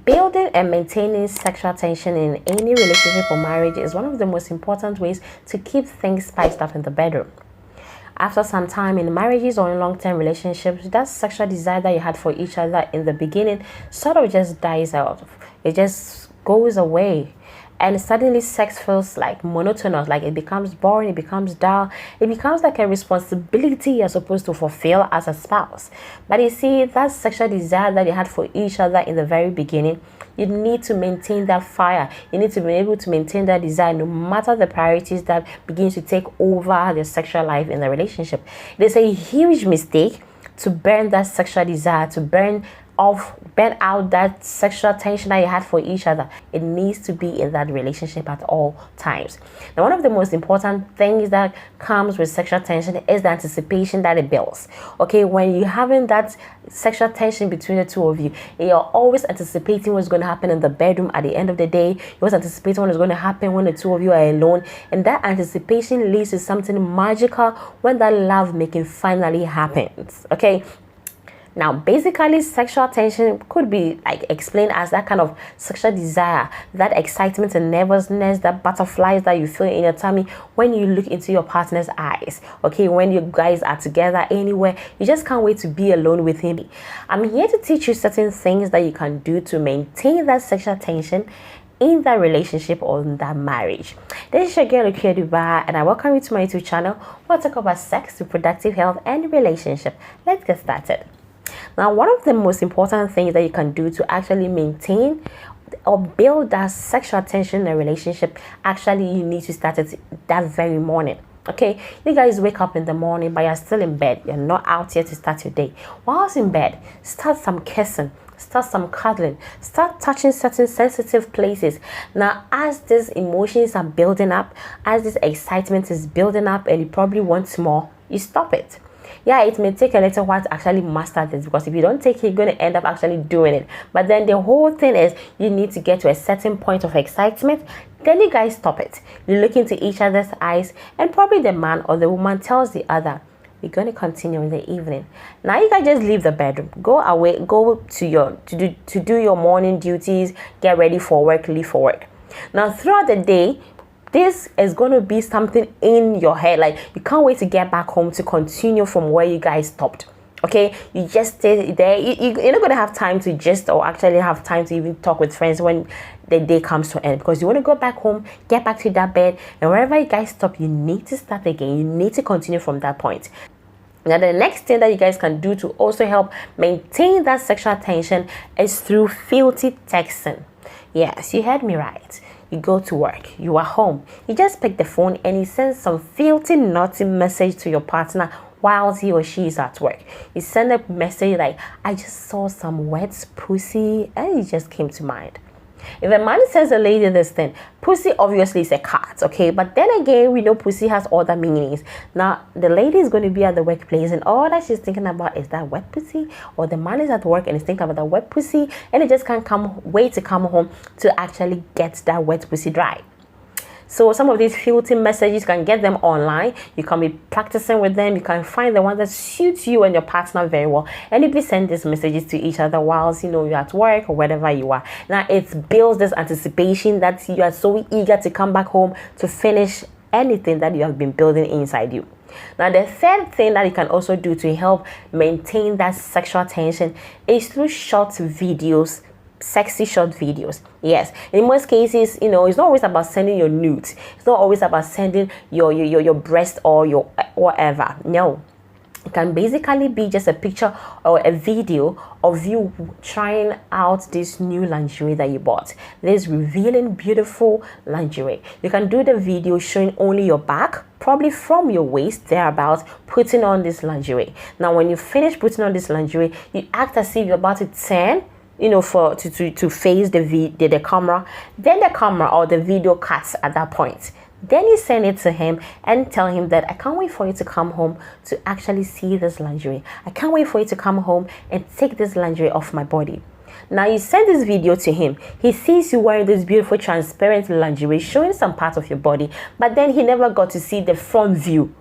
Building and maintaining sexual tension in any relationship or marriage is one of the most important ways to keep things spiced up in the bedroom. After some time in marriages or in long-term relationships, that sexual desire that you had for each other in the beginning sort of just dies out. It just goes away. And suddenly sex feels like monotonous, like it becomes boring, it becomes dull, it becomes like a responsibility you're supposed to fulfill as a spouse. But you see, that sexual desire that you had for each other in the very beginning, you need to maintain that fire. You need to be able to maintain that desire no matter the priorities that begin to take over the sexual life in the relationship. It is a huge mistake to burn that sexual desire, to burn out that sexual tension that you had for each other. It needs to be in that relationship at all times. Now, one of the most important things that comes with sexual tension is the anticipation that it builds. Okay, when you're having that sexual tension between the two of you, you're always anticipating what's going to happen in the bedroom at the end of the day. You're always anticipating what is going to happen when the two of you are alone, and that anticipation leads to something magical when that love making finally happens. Okay. Now, basically, sexual tension could be like explained as that kind of sexual desire, that excitement and nervousness, that butterflies that you feel in your tummy when you look into your partner's eyes. Okay, when you guys are together anywhere, you just can't wait to be alone with him. I'm here to teach you certain things that you can do to maintain that sexual tension in that relationship or in that marriage. This is your girl Lukia Dubai, and I welcome you to my YouTube channel where I talk about sex, reproductive health, and relationship. Let's get started. Now, one of the most important things that you can do to actually maintain or build that sexual tension in a relationship, actually you need to start it that very morning. Okay, you guys wake up in the morning, but you're still in bed. You're not out yet to start your day. Whilst in bed, start some kissing, start some cuddling, start touching certain sensitive places. Now, as these emotions are building up, as this excitement is building up, and you probably want more, you stop it. Yeah, it may take a little while to actually master this, because if you don't take it, you're going to end up actually doing it. But then the whole thing is you need to get to a certain point of excitement. Then you guys stop it. You look into each other's eyes, and probably the man or the woman tells the other, we're going to continue in the evening. Now you guys just leave the bedroom, go away, go to do your morning duties, get ready for work, leave for work. Now throughout the day, this is going to be something in your head, like you can't wait to get back home to continue from where you guys stopped. Okay, you just stay there. You're not going to have time to just, or actually have time to even talk with friends when the day comes to end, because you want to go back home, get back to that bed, and wherever you guys stop, you need to start again. You need to continue from that point. Now, the next thing that you guys can do to also help maintain that sexual tension is through filthy texting. Yes, you heard me right. You go to work, you are home, you just pick the phone and you send some filthy, naughty message to your partner whilst he or she is at work. You send a message like, I just saw some wet pussy, and it just came to mind. If a man sends a lady this thing, pussy obviously is a cat, okay? But then again, we know pussy has other meanings. Now, the lady is going to be at the workplace, and all that she's thinking about is that wet pussy, or the man is at work and is thinking about that wet pussy, and it just can't wait to come home to actually get that wet pussy dry. So some of these filthy messages, you can get them online. You can be practicing with them. You can find the one that suits you and your partner very well. And if you send these messages to each other whilst you're at work or wherever you are, now it builds this anticipation that you are so eager to come back home to finish anything that you have been building inside you. Now, the third thing that you can also do to help maintain that sexual tension is through short videos, sexy short videos. Yes, in most cases, it's not always about sending your nudes. It's not always about sending your breast or your whatever. No, it can basically be just a picture or a video of you trying out this new lingerie that you bought, this revealing beautiful lingerie. You can do the video showing only your back, probably from your waist thereabouts, putting on this lingerie. Now, when you finish putting on this lingerie, you act as if you're about to turn, to face the camera. Then the camera or the video cuts at that point. Then you send it to him and tell him that I can't wait for you to come home to actually see this lingerie. I can't wait for you to come home and take this lingerie off my body. Now you send this video to him. He sees you wearing this beautiful transparent lingerie showing some part of your body, but then he never got to see the front view.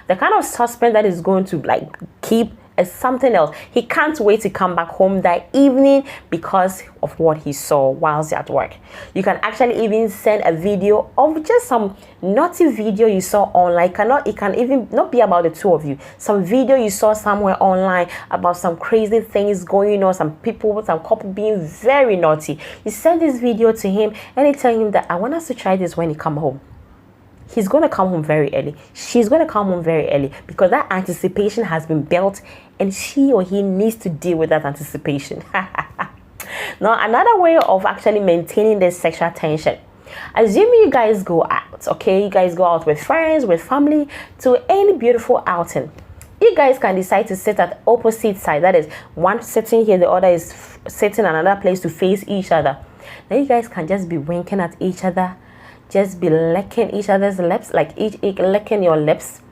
The kind of suspense that is going to keep is something else. He can't wait to come back home that evening because of what he saw whilst at work. You can actually even send a video of just some naughty video you saw online. It can even not be about the two of you. Some video you saw somewhere online about some crazy things going on, some people, some couple being very naughty. You send this video to him and you tell him that I want us to try this when you come home. He's going to come home very early. She's going to come home very early because that anticipation has been built and she or he needs to deal with that anticipation. Now, another way of actually maintaining this sexual tension. Assuming you guys go out, okay? You guys go out with friends, with family, to any beautiful outing. You guys can decide to sit at opposite side. That is, one sitting here, the other is sitting in another place to face each other. Then you guys can just be winking at each other. Just be licking each other's lips, like each licking your lips,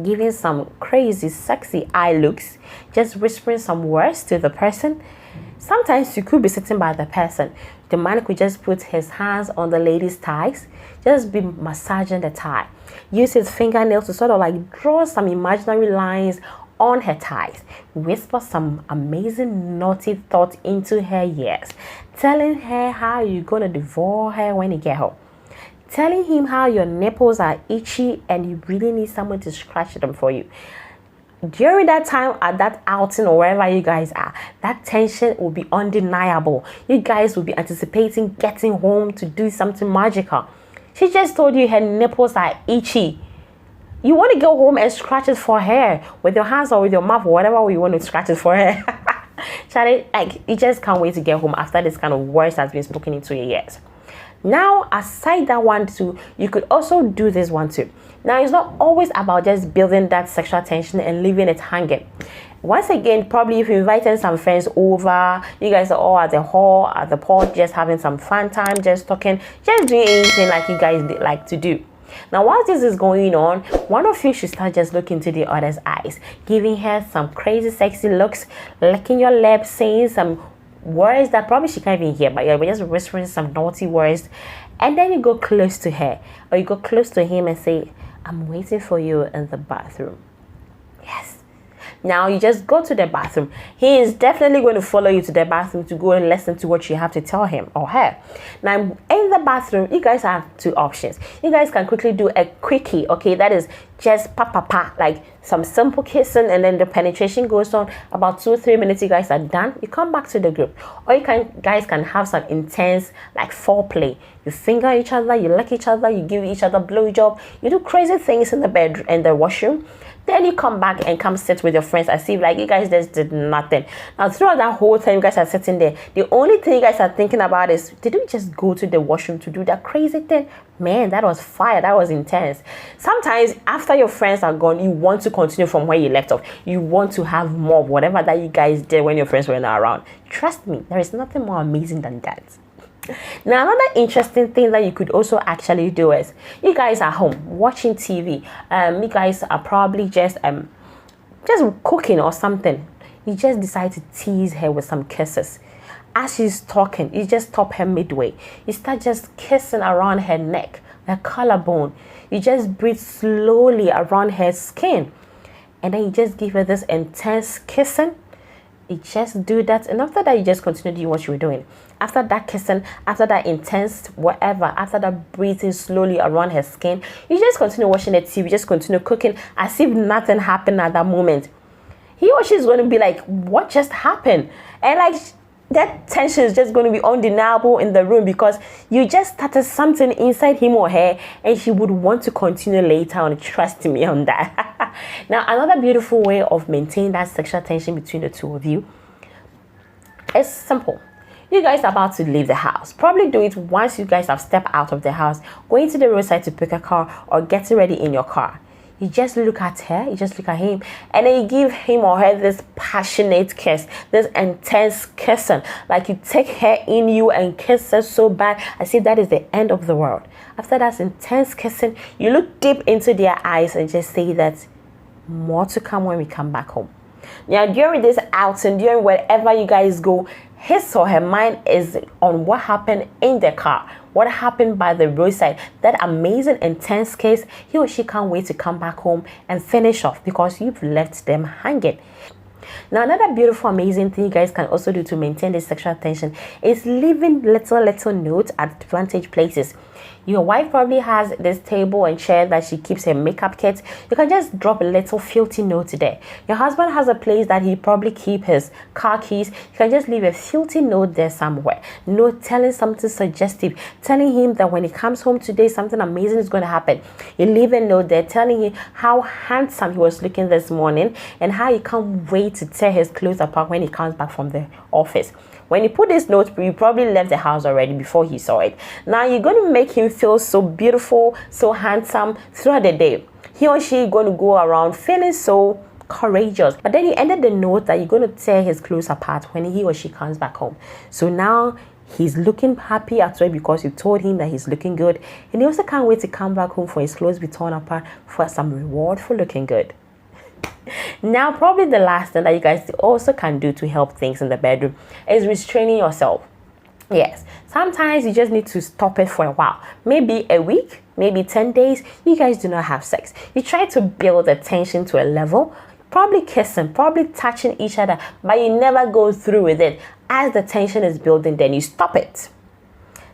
giving some crazy, sexy eye looks, just whispering some words to the person. Sometimes you could be sitting by the person. The man could just put his hands on the lady's thighs, just be massaging the thigh. Use his fingernails to sort of like draw some imaginary lines on her thighs. Whisper some amazing naughty thoughts into her ears, telling her how you're gonna devour her when you get home. Telling him how your nipples are itchy and you really need someone to scratch them for you. During that time at that outing or wherever you guys are, that tension will be undeniable. You guys will be anticipating getting home to do something magical. She just told you her nipples are itchy. You want to go home and scratch it for her with your hands or with your mouth or whatever way you want to scratch it for her. Charlie, like, you just can't wait to get home after this kind of words has been spoken into your ears. Now, aside that one too, you could also do this one too. Now, it's not always about just building that sexual tension and leaving it hanging. Once again, probably if you invited some friends over, you guys are all at the hall, at the porch, just having some fun time, just talking, just doing anything like you guys like to do. Now, while this is going on, one of you should start just looking into the other's eyes, giving her some crazy, sexy looks, licking your lips, saying some words that probably she can't even hear, but you're just whispering some naughty words. And then you go close to her or you go close to him and say, I'm waiting for you in the bathroom. Yes. Now you just go to the bathroom. He is definitely going to follow you to the bathroom to go and listen to what you have to tell him or her. Now in the bathroom, you guys have two options. You guys can quickly do a quickie, okay? That is just pa, like some simple kissing, and then the penetration goes on about 2-3 minutes. You guys are done. You come back to the group, or you guys can have some intense like foreplay. You finger each other, you lick each other, you give each other blowjob, you do crazy things in the bedroom and the washroom. Then you come back and come sit with your friends as if like you guys just did nothing. Now throughout that whole time you guys are sitting there, the only thing you guys are thinking about is, did we just go to the washroom to do that crazy thing? Man, that was fire. That was intense. Sometimes after your friends are gone, you want to continue from where you left off. You want to have more of whatever that you guys did when your friends were not around. Trust me, there is nothing more amazing than that. Now, another interesting thing that you could also actually do is, you guys are home watching TV. You guys are probably just cooking or something. You just decide to tease her with some kisses. As she's talking, you just stop her midway. You start just kissing around her neck, her collarbone. You just breathe slowly around her skin. And then you just give her this intense kissing. You just do that, and after that you just continue doing what you were doing. After that kissing, after that intense whatever, after that breathing slowly around her skin, you just continue watching the TV, just continue cooking as if nothing happened at that moment. He or she is going to be like, what just happened? And like that tension is just going to be undeniable in the room because you just started something inside him or her, and she would want to continue later on. Trust me on that. Now, another beautiful way of maintaining that sexual tension between the two of you is simple. You guys are about to leave the house. Probably do it once you guys have stepped out of the house, going to the roadside to pick a car or getting ready in your car. You just look at her, you just look at him, and then you give him or her this passionate kiss, this intense kissing. Like you take her in you and kiss her so bad as if that is the end of the world. After that intense kissing, you look deep into their eyes and just say that more to come when we come back home. Now, during this outing, during wherever you guys go, his or her mind is on what happened in the car, what happened by the roadside, that amazing intense kiss. He or she can't wait to come back home and finish off because you've left them hanging. Now, another beautiful, amazing thing you guys can also do to maintain this sexual tension is leaving little notes at advantage places. Your wife probably has this table and chair that she keeps her makeup kit. You can just drop a little filthy note there. Your husband has a place that he probably keep his car keys. You can just leave a filthy note there somewhere. Note telling something suggestive, telling him that when he comes home today, something amazing is going to happen. You leave a note there telling him how handsome he was looking this morning and how he can't wait to tear his clothes apart when he comes back from the office. When you put this note, you probably left the house already before he saw it. Now you're going to make him feel so beautiful, so handsome throughout the day. He or she is going to go around feeling so courageous. But then you ended the note that you're going to tear his clothes apart when he or she comes back home. So now he's looking happy at work because you told him that he's looking good. And he also can't wait to come back home for his clothes to be torn apart for some reward for looking good. Now, probably the last thing that you guys also can do to help things in the bedroom is restraining yourself. Yes, sometimes you just need to stop it for a while. Maybe a week, maybe 10 days, you guys do not have sex. You try to build the tension to a level, probably kissing, probably touching each other, but you never go through with it. As the tension is building, then you stop it.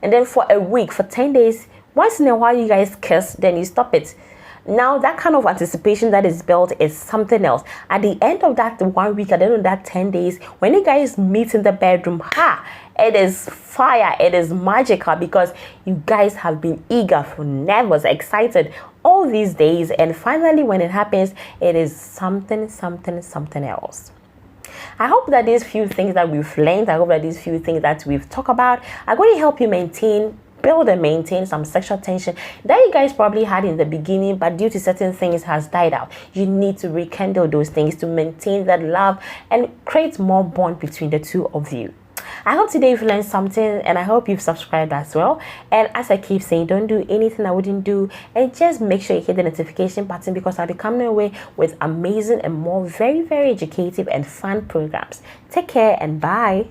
And then for a week, for 10 days, once in a while you guys kiss, then you stop it. Now, that kind of anticipation that is built is something else. At the end of that 1 week, at the end of that 10 days, when you guys meet in the bedroom, it is fire, it is magical because you guys have been eager, nervous, excited all these days. And finally, when it happens, it is something else. I hope that these few things that we've learned, I hope that these few things that we've talked about are going to help you build and maintain some sexual tension that you guys probably had in the beginning, but due to certain things has died out. You need to rekindle those things to maintain that love and create more bond between the two of you. I hope today you've learned something, and I hope you've subscribed as well. And as I keep saying, don't do anything I wouldn't do, and just make sure you hit the notification button because I'll be coming away with amazing and more very educative and fun programs. Take care and bye.